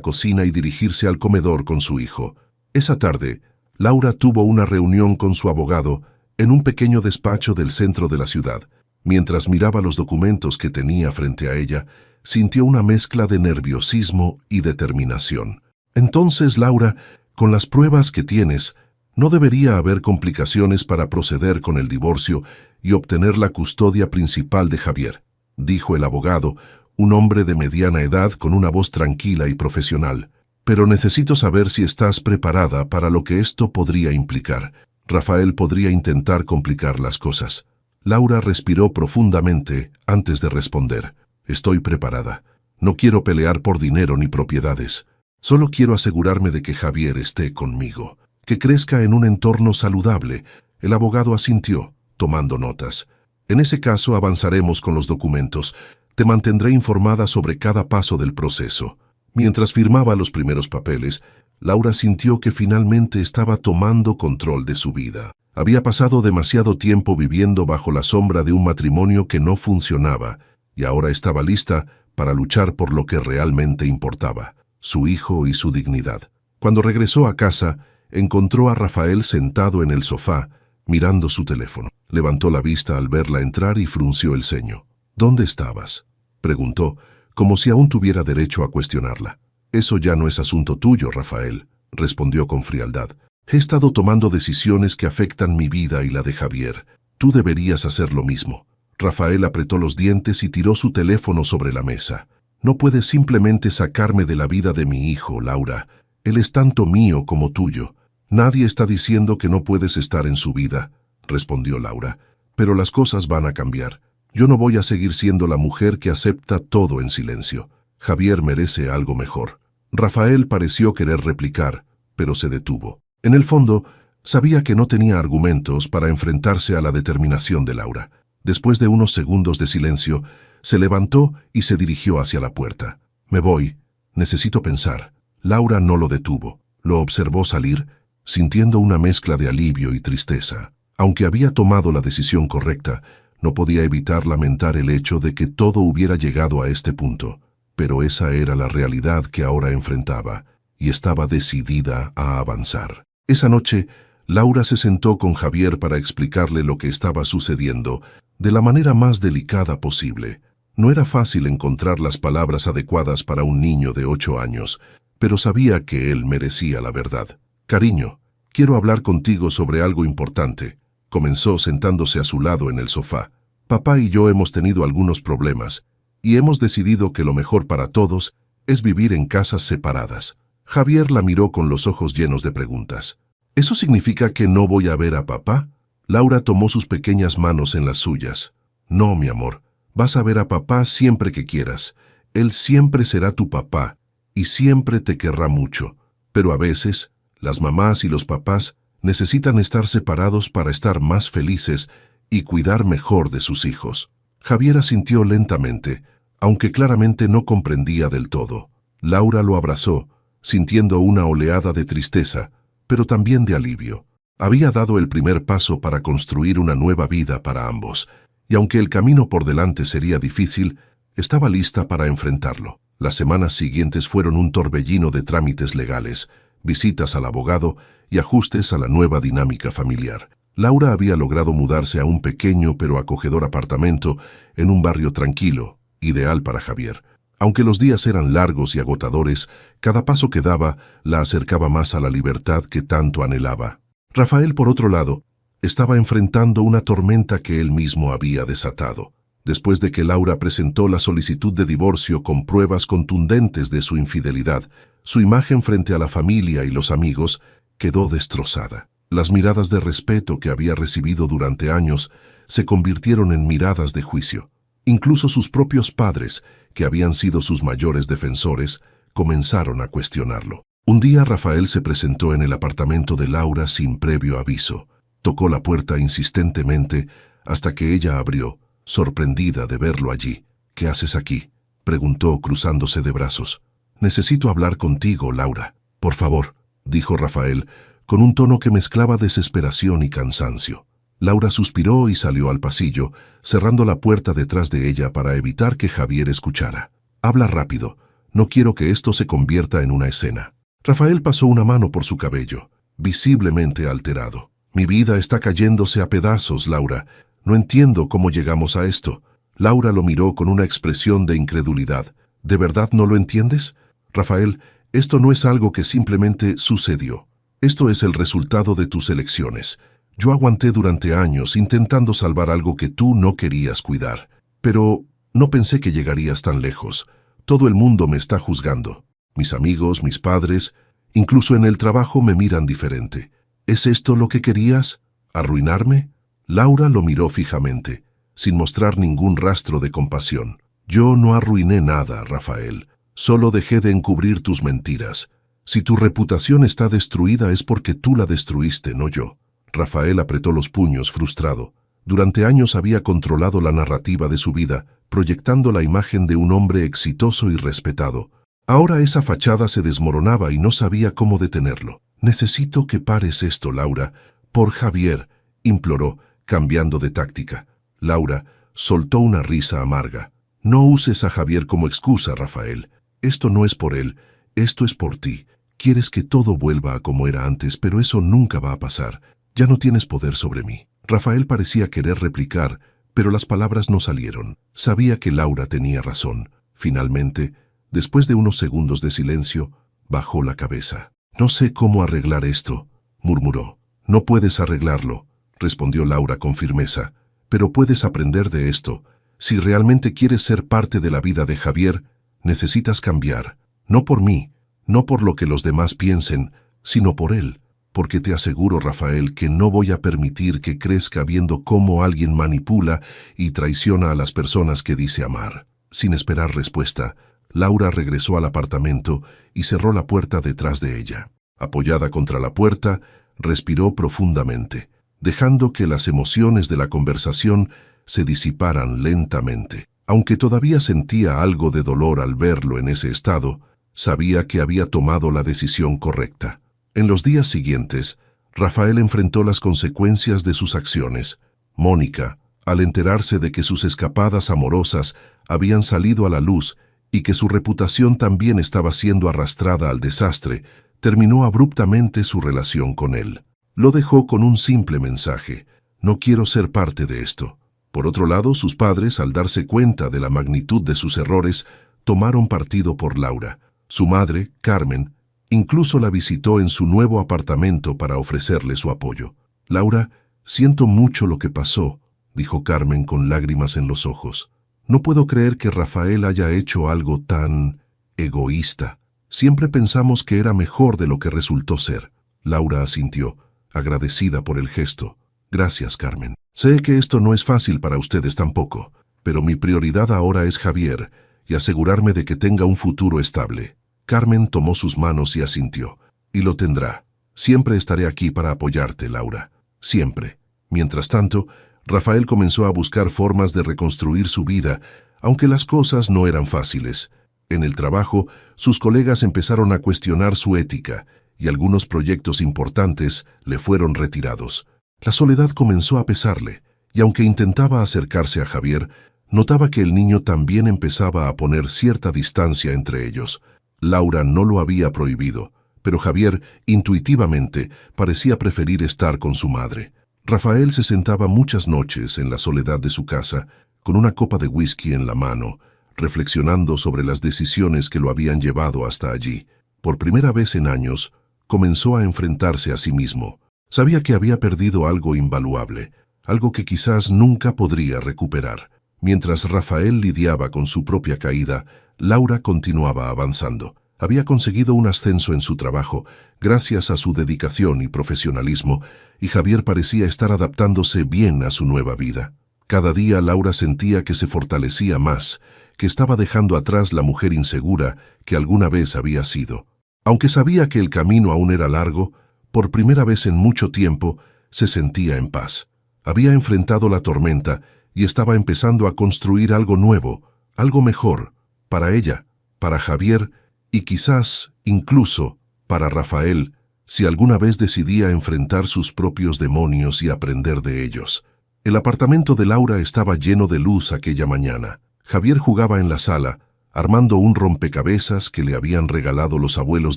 cocina y dirigirse al comedor con su hijo. Esa tarde, Laura tuvo una reunión con su abogado en un pequeño despacho del centro de la ciudad. Mientras miraba los documentos que tenía frente a ella, sintió una mezcla de nerviosismo y determinación. Entonces, Laura, con las pruebas que tienes, no debería haber complicaciones para proceder con el divorcio y obtener la custodia principal de Javier, dijo el abogado, un hombre de mediana edad con una voz tranquila y profesional. Pero necesito saber si estás preparada para lo que esto podría implicar. Rafael podría intentar complicar las cosas. Laura respiró profundamente antes de responder. Estoy preparada. No quiero pelear por dinero ni propiedades. Solo quiero asegurarme de que Javier esté conmigo, que crezca en un entorno saludable. El abogado asintió, tomando notas. En ese caso avanzaremos con los documentos. Te mantendré informada sobre cada paso del proceso. Mientras firmaba los primeros papeles, Laura sintió que finalmente estaba tomando control de su vida. Había pasado demasiado tiempo viviendo bajo la sombra de un matrimonio que no funcionaba, y ahora estaba lista para luchar por lo que realmente importaba, su hijo y su dignidad. Cuando regresó a casa, encontró a Rafael sentado en el sofá, mirando su teléfono. Levantó la vista al verla entrar y frunció el ceño. ¿Dónde estabas?, preguntó, como si aún tuviera derecho a cuestionarla. Eso ya no es asunto tuyo, Rafael, respondió con frialdad. He estado tomando decisiones que afectan mi vida y la de Javier. Tú deberías hacer lo mismo. Rafael apretó los dientes y tiró su teléfono sobre la mesa. No puedes simplemente sacarme de la vida de mi hijo, Laura. Él es tanto mío como tuyo. Nadie está diciendo que no puedes estar en su vida, respondió Laura. Pero las cosas van a cambiar. Yo no voy a seguir siendo la mujer que acepta todo en silencio. Javier merece algo mejor. Rafael pareció querer replicar, pero se detuvo. En el fondo, sabía que no tenía argumentos para enfrentarse a la determinación de Laura. Después de unos segundos de silencio, se levantó y se dirigió hacia la puerta. Me voy. Necesito pensar. Laura no lo detuvo. Lo observó salir, sintiendo una mezcla de alivio y tristeza. Aunque había tomado la decisión correcta, no podía evitar lamentar el hecho de que todo hubiera llegado a este punto. Pero esa era la realidad que ahora enfrentaba, y estaba decidida a avanzar. Esa noche, Laura se sentó con Javier para explicarle lo que estaba sucediendo de la manera más delicada posible. No era fácil encontrar las palabras adecuadas para un niño de 8 años, pero sabía que él merecía la verdad. Cariño, quiero hablar contigo sobre algo importante, comenzó sentándose a su lado en el sofá. Papá y yo hemos tenido algunos problemas, y hemos decidido que lo mejor para todos es vivir en casas separadas. Javier la miró con los ojos llenos de preguntas. ¿Eso significa que no voy a ver a papá? Laura tomó sus pequeñas manos en las suyas. No, mi amor, vas a ver a papá siempre que quieras. Él siempre será tu papá, y siempre te querrá mucho. Pero a veces, las mamás y los papás necesitan estar separados para estar más felices y cuidar mejor de sus hijos. Javier asintió lentamente, aunque claramente no comprendía del todo. Laura lo abrazó, sintiendo una oleada de tristeza, pero también de alivio. Había dado el primer paso para construir una nueva vida para ambos, y aunque el camino por delante sería difícil, estaba lista para enfrentarlo. Las semanas siguientes fueron un torbellino de trámites legales, visitas al abogado y ajustes a la nueva dinámica familiar. Laura había logrado mudarse a un pequeño pero acogedor apartamento en un barrio tranquilo, ideal para Javier. Aunque los días eran largos y agotadores, cada paso que daba la acercaba más a la libertad que tanto anhelaba. Rafael, por otro lado, estaba enfrentando una tormenta que él mismo había desatado. Después de que Laura presentó la solicitud de divorcio con pruebas contundentes de su infidelidad, su imagen frente a la familia y los amigos quedó destrozada. Las miradas de respeto que había recibido durante años se convirtieron en miradas de juicio. Incluso sus propios padres, que habían sido sus mayores defensores, comenzaron a cuestionarlo. Un día Rafael se presentó en el apartamento de Laura sin previo aviso. Tocó la puerta insistentemente hasta que ella abrió, sorprendida de verlo allí. ¿Qué haces aquí?, preguntó cruzándose de brazos. Necesito hablar contigo, Laura. Por favor, dijo Rafael, con un tono que mezclaba desesperación y cansancio. Laura suspiró y salió al pasillo, cerrando la puerta detrás de ella para evitar que Javier escuchara. «Habla rápido. No quiero que esto se convierta en una escena». Rafael pasó una mano por su cabello, visiblemente alterado. «Mi vida está cayéndose a pedazos, Laura. No entiendo cómo llegamos a esto». Laura lo miró con una expresión de incredulidad. «¿De verdad no lo entiendes? Rafael, esto no es algo que simplemente sucedió. Esto es el resultado de tus elecciones. Yo aguanté durante años intentando salvar algo que tú no querías cuidar. Pero no pensé que llegarías tan lejos. Todo el mundo me está juzgando. Mis amigos, mis padres, incluso en el trabajo me miran diferente. ¿Es esto lo que querías? ¿Arruinarme?» Laura lo miró fijamente, sin mostrar ningún rastro de compasión. «Yo no arruiné nada, Rafael. Solo dejé de encubrir tus mentiras. Si tu reputación está destruida es porque tú la destruiste, no yo». Rafael apretó los puños, frustrado. Durante años había controlado la narrativa de su vida, proyectando la imagen de un hombre exitoso y respetado. Ahora esa fachada se desmoronaba y no sabía cómo detenerlo. «Necesito que pares esto, Laura. Por Javier», imploró, cambiando de táctica. Laura soltó una risa amarga. «No uses a Javier como excusa, Rafael. Esto no es por él, esto es por ti. Quieres que todo vuelva a como era antes, pero eso nunca va a pasar. Ya no tienes poder sobre mí». Rafael parecía querer replicar, pero las palabras no salieron. Sabía que Laura tenía razón. Finalmente, después de unos segundos de silencio, bajó la cabeza. «No sé cómo arreglar esto», murmuró. «No puedes arreglarlo», respondió Laura con firmeza. «Pero puedes aprender de esto. Si realmente quieres ser parte de la vida de Javier, necesitas cambiar. No por mí, no por lo que los demás piensen, sino por él. Porque te aseguro, Rafael, que no voy a permitir que crezca viendo cómo alguien manipula y traiciona a las personas que dice amar». Sin esperar respuesta, Laura regresó al apartamento y cerró la puerta detrás de ella. Apoyada contra la puerta, respiró profundamente, dejando que las emociones de la conversación se disiparan lentamente. Aunque todavía sentía algo de dolor al verlo en ese estado, sabía que había tomado la decisión correcta. En los días siguientes, Rafael enfrentó las consecuencias de sus acciones. Mónica, al enterarse de que sus escapadas amorosas habían salido a la luz y que su reputación también estaba siendo arrastrada al desastre, terminó abruptamente su relación con él. Lo dejó con un simple mensaje: «No quiero ser parte de esto». Por otro lado, sus padres, al darse cuenta de la magnitud de sus errores, tomaron partido por Laura. Su madre, Carmen, incluso la visitó en su nuevo apartamento para ofrecerle su apoyo. «Laura, siento mucho lo que pasó», dijo Carmen con lágrimas en los ojos. «No puedo creer que Rafael haya hecho algo tan egoísta. Siempre pensamos que era mejor de lo que resultó ser». Laura asintió, agradecida por el gesto. «Gracias, Carmen. Sé que esto no es fácil para ustedes tampoco, pero mi prioridad ahora es Javier y asegurarme de que tenga un futuro estable». Carmen tomó sus manos y asintió. «Y lo tendrá. Siempre estaré aquí para apoyarte, Laura. Siempre». Mientras tanto, Rafael comenzó a buscar formas de reconstruir su vida, aunque las cosas no eran fáciles. En el trabajo, sus colegas empezaron a cuestionar su ética y algunos proyectos importantes le fueron retirados. La soledad comenzó a pesarle, y aunque intentaba acercarse a Javier, notaba que el niño también empezaba a poner cierta distancia entre ellos. Laura no lo había prohibido, pero Javier, intuitivamente, parecía preferir estar con su madre. Rafael se sentaba muchas noches en la soledad de su casa, con una copa de whisky en la mano, reflexionando sobre las decisiones que lo habían llevado hasta allí. Por primera vez en años, comenzó a enfrentarse a sí mismo. Sabía que había perdido algo invaluable, algo que quizás nunca podría recuperar. Mientras Rafael lidiaba con su propia caída, Laura continuaba avanzando. Había conseguido un ascenso en su trabajo, gracias a su dedicación y profesionalismo, y Javier parecía estar adaptándose bien a su nueva vida. Cada día Laura sentía que se fortalecía más, que estaba dejando atrás la mujer insegura que alguna vez había sido. Aunque sabía que el camino aún era largo, por primera vez en mucho tiempo se sentía en paz. Había enfrentado la tormenta y estaba empezando a construir algo nuevo, algo mejor, para ella, para Javier y quizás, incluso, para Rafael, si alguna vez decidía enfrentar sus propios demonios y aprender de ellos. El apartamento de Laura estaba lleno de luz aquella mañana. Javier jugaba en la sala, armando un rompecabezas que le habían regalado los abuelos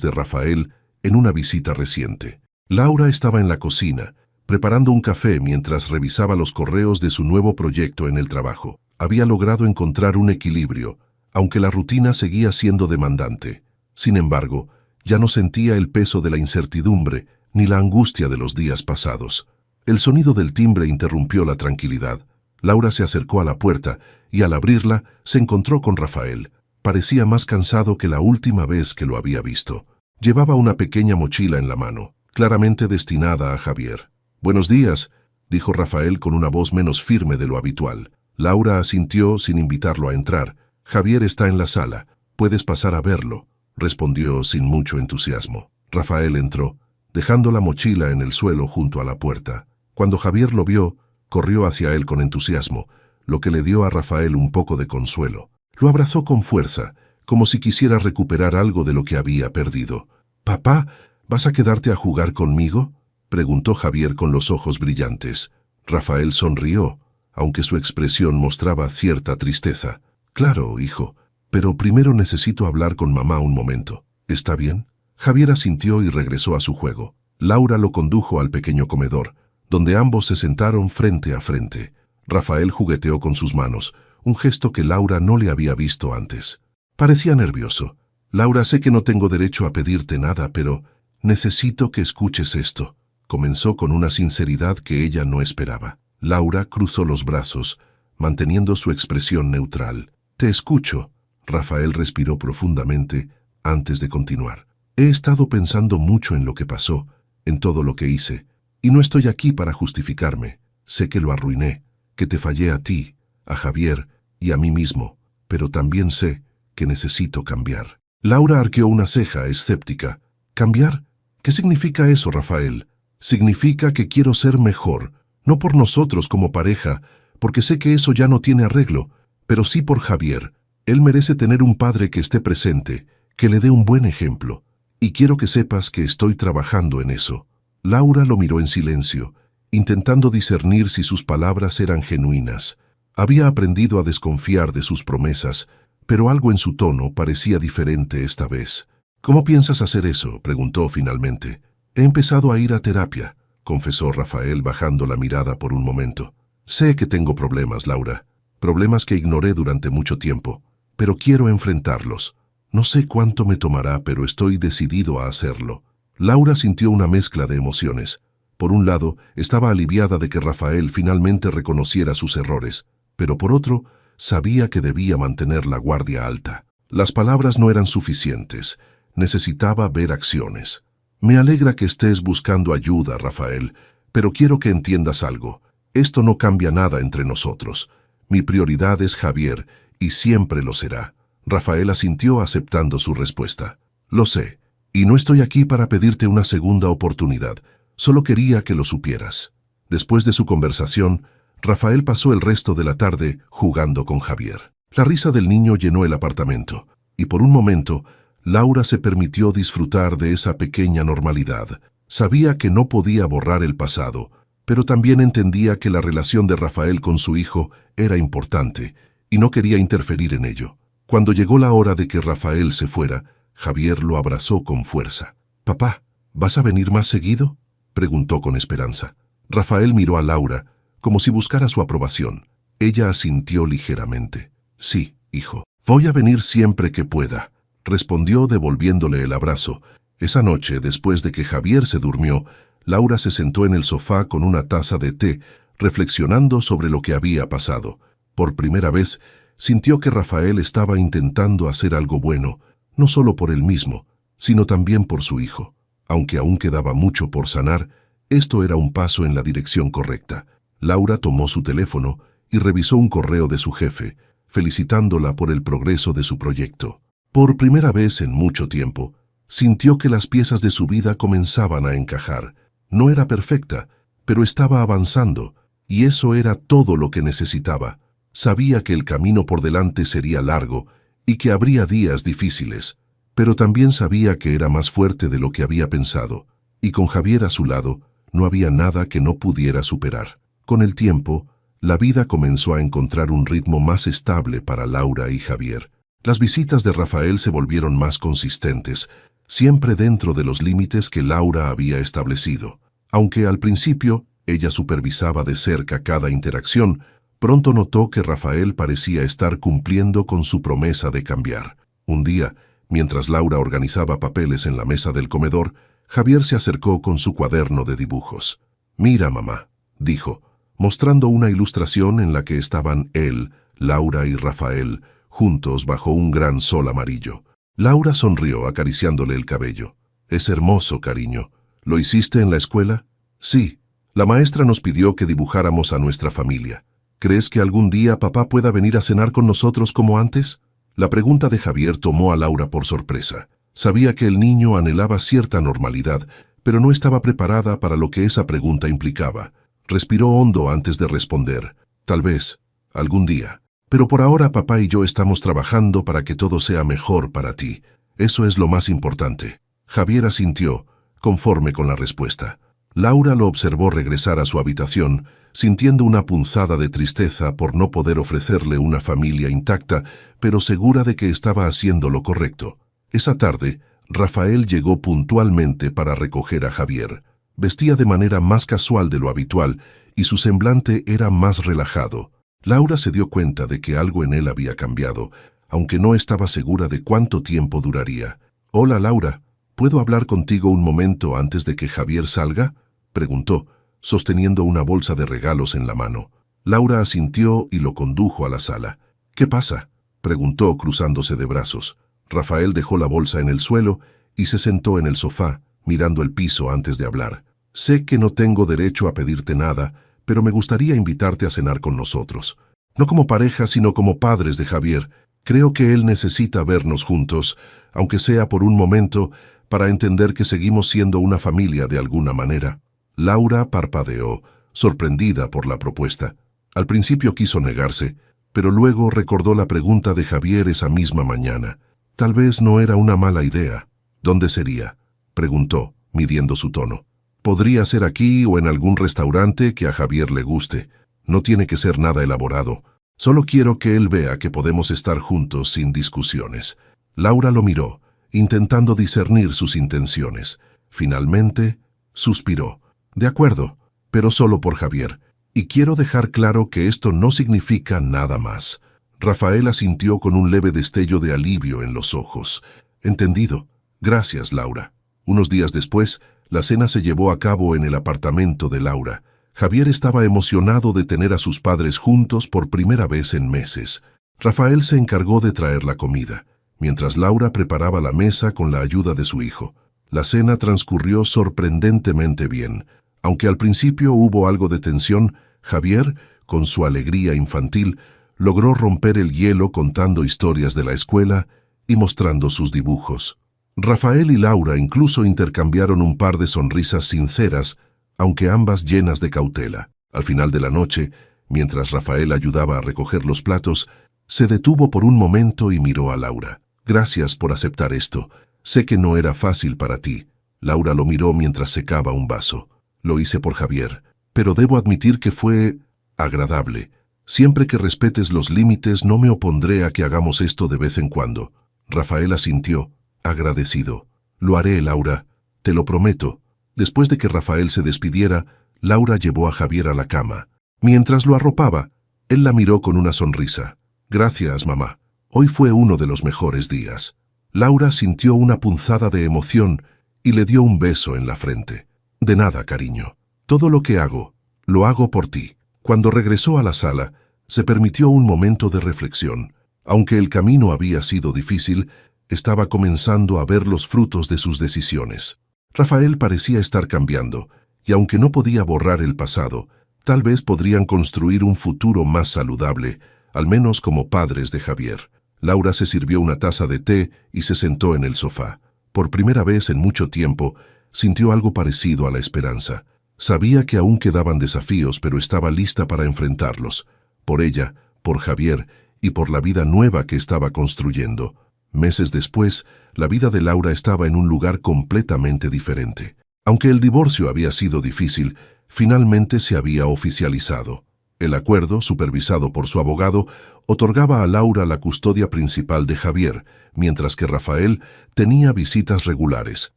de Rafael en una visita reciente. Laura estaba en la cocina, preparando un café mientras revisaba los correos de su nuevo proyecto en el trabajo. Había logrado encontrar un equilibrio, aunque la rutina seguía siendo demandante. Sin embargo, ya no sentía el peso de la incertidumbre ni la angustia de los días pasados. El sonido del timbre interrumpió la tranquilidad. Laura se acercó a la puerta y al abrirla se encontró con Rafael. Parecía más cansado que la última vez que lo había visto. Llevaba una pequeña mochila en la mano, claramente destinada a Javier. «Buenos días», dijo Rafael con una voz menos firme de lo habitual. Laura asintió sin invitarlo a entrar. «Javier está en la sala. Puedes pasar a verlo», respondió sin mucho entusiasmo. Rafael entró, dejando la mochila en el suelo junto a la puerta. Cuando Javier lo vio, corrió hacia él con entusiasmo, lo que le dio a Rafael un poco de consuelo. Lo abrazó con fuerza, como si quisiera recuperar algo de lo que había perdido. «Papá, ¿vas a quedarte a jugar conmigo?», preguntó Javier con los ojos brillantes. Rafael sonrió, aunque su expresión mostraba cierta tristeza. «Claro, hijo, pero primero necesito hablar con mamá un momento. ¿Está bien?». Javier asintió y regresó a su juego. Laura lo condujo al pequeño comedor, donde ambos se sentaron frente a frente. Rafael jugueteó con sus manos, un gesto que Laura no le había visto antes. Parecía nervioso. «Laura, sé que no tengo derecho a pedirte nada, pero necesito que escuches esto», comenzó con una sinceridad que ella no esperaba. Laura cruzó los brazos, manteniendo su expresión neutral. «Te escucho». Rafael respiró profundamente antes de continuar. «He estado pensando mucho en lo que pasó, en todo lo que hice. Y no estoy aquí para justificarme. Sé que lo arruiné, que te fallé a ti, a Javier y a mí mismo, pero también sé que necesito cambiar». Laura arqueó una ceja, escéptica. «¿Cambiar? ¿Qué significa eso, Rafael?». «Significa que quiero ser mejor, no por nosotros como pareja, porque sé que eso ya no tiene arreglo, pero sí por Javier. Él merece tener un padre que esté presente, que le dé un buen ejemplo. Y quiero que sepas que estoy trabajando en eso». Laura lo miró en silencio, intentando discernir si sus palabras eran genuinas. Había aprendido a desconfiar de sus promesas, pero algo en su tono parecía diferente esta vez. «¿Cómo piensas hacer eso?», preguntó finalmente. «He empezado a ir a terapia», confesó Rafael bajando la mirada por un momento. «Sé que tengo problemas, Laura, problemas que ignoré durante mucho tiempo, pero quiero enfrentarlos. No sé cuánto me tomará, pero estoy decidido a hacerlo». Laura sintió una mezcla de emociones. Por un lado, estaba aliviada de que Rafael finalmente reconociera sus errores, pero por otro, sabía que debía mantener la guardia alta. Las palabras no eran suficientes, necesitaba ver acciones. «Me alegra que estés buscando ayuda, Rafael, pero quiero que entiendas algo. Esto no cambia nada entre nosotros. Mi prioridad es Javier, y siempre lo será». Rafael asintió aceptando su respuesta. «Lo sé, y no estoy aquí para pedirte una segunda oportunidad. Solo quería que lo supieras». Después de su conversación, Rafael pasó el resto de la tarde jugando con Javier. La risa del niño llenó el apartamento, y por un momento, Laura se permitió disfrutar de esa pequeña normalidad. Sabía que no podía borrar el pasado, pero también entendía que la relación de Rafael con su hijo era importante, y no quería interferir en ello. Cuando llegó la hora de que Rafael se fuera, Javier lo abrazó con fuerza. «Papá, ¿vas a venir más seguido?», preguntó con esperanza. Rafael miró a Laura, como si buscara su aprobación. Ella asintió ligeramente. «Sí, hijo, voy a venir siempre que pueda», respondió devolviéndole el abrazo. Esa noche, después de que Javier se durmió, Laura se sentó en el sofá con una taza de té, reflexionando sobre lo que había pasado. Por primera vez, sintió que Rafael estaba intentando hacer algo bueno, no solo por él mismo, sino también por su hijo. Aunque aún quedaba mucho por sanar, esto era un paso en la dirección correcta. Laura tomó su teléfono y revisó un correo de su jefe, felicitándola por el progreso de su proyecto. Por primera vez en mucho tiempo, sintió que las piezas de su vida comenzaban a encajar. No era perfecta, pero estaba avanzando, y eso era todo lo que necesitaba. Sabía que el camino por delante sería largo y que habría días difíciles, pero también sabía que era más fuerte de lo que había pensado. y con Javier a su lado, no había nada que no pudiera superar. Con el tiempo, la vida comenzó a encontrar un ritmo más estable para Laura y Javier. Las visitas de Rafael se volvieron más consistentes, siempre dentro de los límites que Laura había establecido. Aunque al principio ella supervisaba de cerca cada interacción, pronto notó que Rafael parecía estar cumpliendo con su promesa de cambiar. Un día, mientras Laura organizaba papeles en la mesa del comedor, Javier se acercó con su cuaderno de dibujos. «Mira, mamá», dijo, mostrando una ilustración en la que estaban él, Laura y Rafael, juntos bajo un gran sol amarillo. Laura sonrió acariciándole el cabello. «Es hermoso, cariño. ¿Lo hiciste en la escuela?» «Sí. La maestra nos pidió que dibujáramos a nuestra familia. ¿Crees que algún día papá pueda venir a cenar con nosotros como antes?» La pregunta de Javier tomó a Laura por sorpresa. Sabía que el niño anhelaba cierta normalidad, pero no estaba preparada para lo que esa pregunta implicaba. Respiró hondo antes de responder. «Tal vez, algún día. Pero por ahora papá y yo estamos trabajando para que todo sea mejor para ti. Eso es lo más importante». Javier asintió, conforme con la respuesta. Laura lo observó regresar a su habitación, sintiendo una punzada de tristeza por no poder ofrecerle una familia intacta, pero segura de que estaba haciendo lo correcto. Esa tarde, Rafael llegó puntualmente para recoger a Javier. Vestía de manera más casual de lo habitual y su semblante era más relajado. Laura se dio cuenta de que algo en él había cambiado, aunque no estaba segura de cuánto tiempo duraría. «Hola, Laura, ¿puedo hablar contigo un momento antes de que Javier salga?», preguntó, sosteniendo una bolsa de regalos en la mano. Laura asintió y lo condujo a la sala. «¿Qué pasa?», preguntó cruzándose de brazos. Rafael dejó la bolsa en el suelo y se sentó en el sofá, mirando el piso antes de hablar. «Sé que no tengo derecho a pedirte nada, pero me gustaría invitarte a cenar con nosotros. No como pareja, sino como padres de Javier. Creo que él necesita vernos juntos, aunque sea por un momento, para entender que seguimos siendo una familia de alguna manera». Laura parpadeó, sorprendida por la propuesta. Al principio quiso negarse, pero luego recordó la pregunta de Javier esa misma mañana. Tal vez no era una mala idea. «¿Dónde sería?», preguntó, midiendo su tono. «Podría ser aquí o en algún restaurante que a Javier le guste. No tiene que ser nada elaborado. Solo quiero que él vea que podemos estar juntos sin discusiones». Laura lo miró, intentando discernir sus intenciones. Finalmente, suspiró. «De acuerdo, pero solo por Javier. Y quiero dejar claro que esto no significa nada más». Rafael asintió con un leve destello de alivio en los ojos. «Entendido. Gracias, Laura». Unos días después, la cena se llevó a cabo en el apartamento de Laura. Javier estaba emocionado de tener a sus padres juntos por primera vez en meses. Rafael se encargó de traer la comida, mientras Laura preparaba la mesa con la ayuda de su hijo. La cena transcurrió sorprendentemente bien. Aunque al principio hubo algo de tensión, Javier, con su alegría infantil, logró romper el hielo contando historias de la escuela y mostrando sus dibujos. Rafael y Laura incluso intercambiaron un par de sonrisas sinceras, aunque ambas llenas de cautela. Al final de la noche, mientras Rafael ayudaba a recoger los platos, se detuvo por un momento y miró a Laura. «Gracias por aceptar esto. Sé que no era fácil para ti». Laura lo miró mientras secaba un vaso. «Lo hice por Javier, pero debo admitir que fue agradable. Siempre que respetes los límites, no me opondré a que hagamos esto de vez en cuando». Rafael asintió, agradecido. «Lo haré, Laura, te lo prometo». Después de que Rafael se despidiera, Laura llevó a Javier a la cama. Mientras lo arropaba, él la miró con una sonrisa. «Gracias, mamá. Hoy fue uno de los mejores días». Laura sintió una punzada de emoción y le dio un beso en la frente. «De nada, cariño. Todo lo que hago, lo hago por ti». Cuando regresó a la sala, se permitió un momento de reflexión. Aunque el camino había sido difícil, estaba comenzando a ver los frutos de sus decisiones. Rafael parecía estar cambiando, y aunque no podía borrar el pasado, tal vez podrían construir un futuro más saludable, al menos como padres de Javier. Laura se sirvió una taza de té y se sentó en el sofá. Por primera vez en mucho tiempo, sintió algo parecido a la esperanza. Sabía que aún quedaban desafíos, pero estaba lista para enfrentarlos. Por ella, por Javier y por la vida nueva que estaba construyendo. Meses después, la vida de Laura estaba en un lugar completamente diferente. Aunque el divorcio había sido difícil, finalmente se había oficializado. El acuerdo, supervisado por su abogado, otorgaba a Laura la custodia principal de Javier, mientras que Rafael tenía visitas regulares.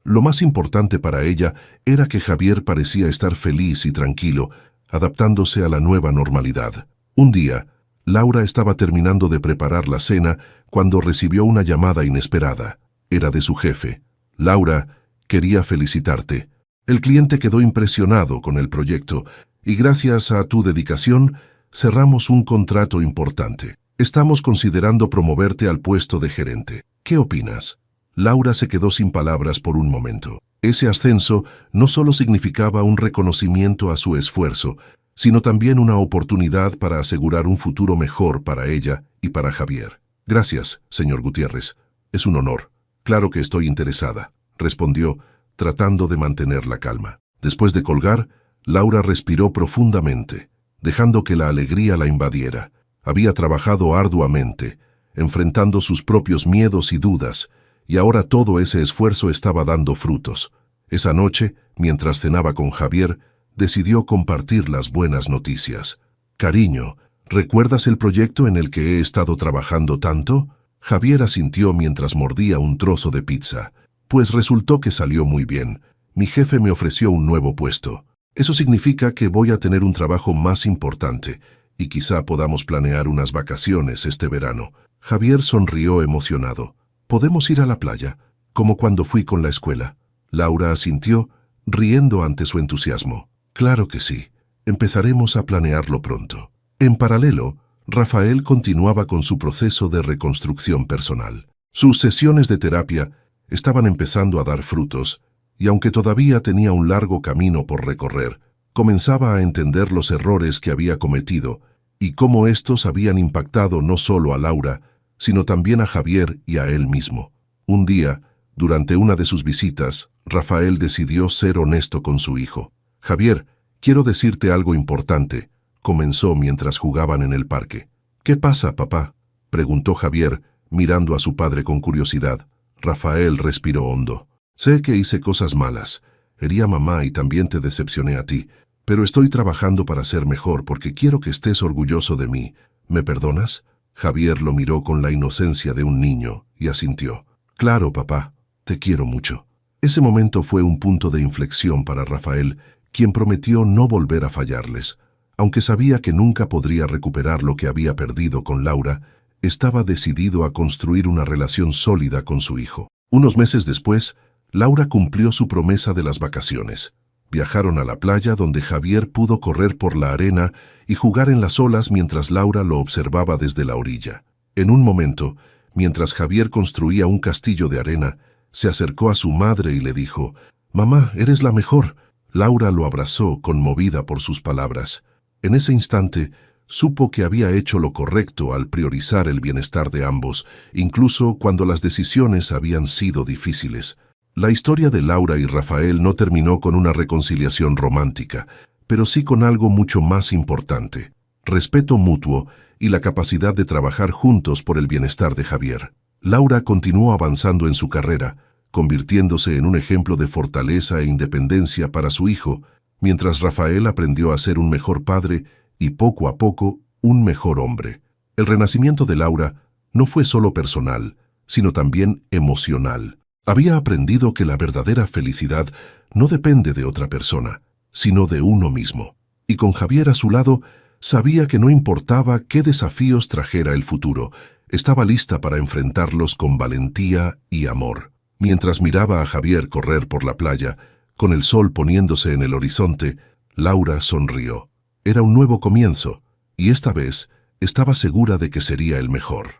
Lo más importante para ella era que Javier parecía estar feliz y tranquilo, adaptándose a la nueva normalidad. Un día, Laura estaba terminando de preparar la cena cuando recibió una llamada inesperada. Era de su jefe. Laura, quería felicitarte. El cliente quedó impresionado con el proyecto y gracias a tu dedicación cerramos un contrato importante. Estamos considerando promoverte al puesto de gerente. ¿Qué opinas? Laura se quedó sin palabras por un momento. Ese ascenso no solo significaba un reconocimiento a su esfuerzo, sino también una oportunidad para asegurar un futuro mejor para ella y para Javier. Gracias, señor Gutiérrez. Es un honor. Claro que estoy interesada, respondió, tratando de mantener la calma. Después de colgar, Laura respiró profundamente, dejando que la alegría la invadiera. Había trabajado arduamente, enfrentando sus propios miedos y dudas, y ahora todo ese esfuerzo estaba dando frutos. Esa noche, mientras cenaba con Javier, decidió compartir las buenas noticias. Cariño, ¿recuerdas el proyecto en el que he estado trabajando tanto? Javier asintió mientras mordía un trozo de pizza. Pues resultó que salió muy bien. Mi jefe me ofreció un nuevo puesto. Eso significa que voy a tener un trabajo más importante y quizá podamos planear unas vacaciones este verano. Javier sonrió emocionado. ¿Podemos ir a la playa? Como cuando fui con la escuela. Laura asintió, riendo ante su entusiasmo. Claro que sí. Empezaremos a planearlo pronto. En paralelo, Rafael continuaba con su proceso de reconstrucción personal. Sus sesiones de terapia estaban empezando a dar frutos, y aunque todavía tenía un largo camino por recorrer, comenzaba a entender los errores que había cometido y cómo estos habían impactado no solo a Laura, sino también a Javier y a él mismo. Un día, durante una de sus visitas, Rafael decidió ser honesto con su hijo. «Javier, quiero decirte algo importante», comenzó mientras jugaban en el parque. «¿Qué pasa, papá?», preguntó Javier, mirando a su padre con curiosidad. Rafael respiró hondo. «Sé que hice cosas malas. Herí a mamá y también te decepcioné a ti. Pero estoy trabajando para ser mejor porque quiero que estés orgulloso de mí. ¿Me perdonas?». Javier lo miró con la inocencia de un niño y asintió. «Claro, papá. Te quiero mucho». Ese momento fue un punto de inflexión para Rafael, quien prometió no volver a fallarles. Aunque sabía que nunca podría recuperar lo que había perdido con Laura, estaba decidido a construir una relación sólida con su hijo. Unos meses después, Laura cumplió su promesa de las vacaciones. Viajaron a la playa donde Javier pudo correr por la arena y jugar en las olas mientras Laura lo observaba desde la orilla. En un momento, mientras Javier construía un castillo de arena, se acercó a su madre y le dijo: «Mamá, eres la mejor». Laura lo abrazó, conmovida por sus palabras. En ese instante, supo que había hecho lo correcto al priorizar el bienestar de ambos, incluso cuando las decisiones habían sido difíciles. La historia de Laura y Rafael no terminó con una reconciliación romántica, pero sí con algo mucho más importante: respeto mutuo y la capacidad de trabajar juntos por el bienestar de Javier. Laura continuó avanzando en su carrera, convirtiéndose en un ejemplo de fortaleza e independencia para su hijo, mientras Rafael aprendió a ser un mejor padre y poco a poco un mejor hombre. El renacimiento de Laura no fue solo personal, sino también emocional. Había aprendido que la verdadera felicidad no depende de otra persona, sino de uno mismo. Y con Javier a su lado, sabía que no importaba qué desafíos trajera el futuro, estaba lista para enfrentarlos con valentía y amor. Mientras miraba a Javier correr por la playa, con el sol poniéndose en el horizonte, Laura sonrió. Era un nuevo comienzo, y esta vez estaba segura de que sería el mejor.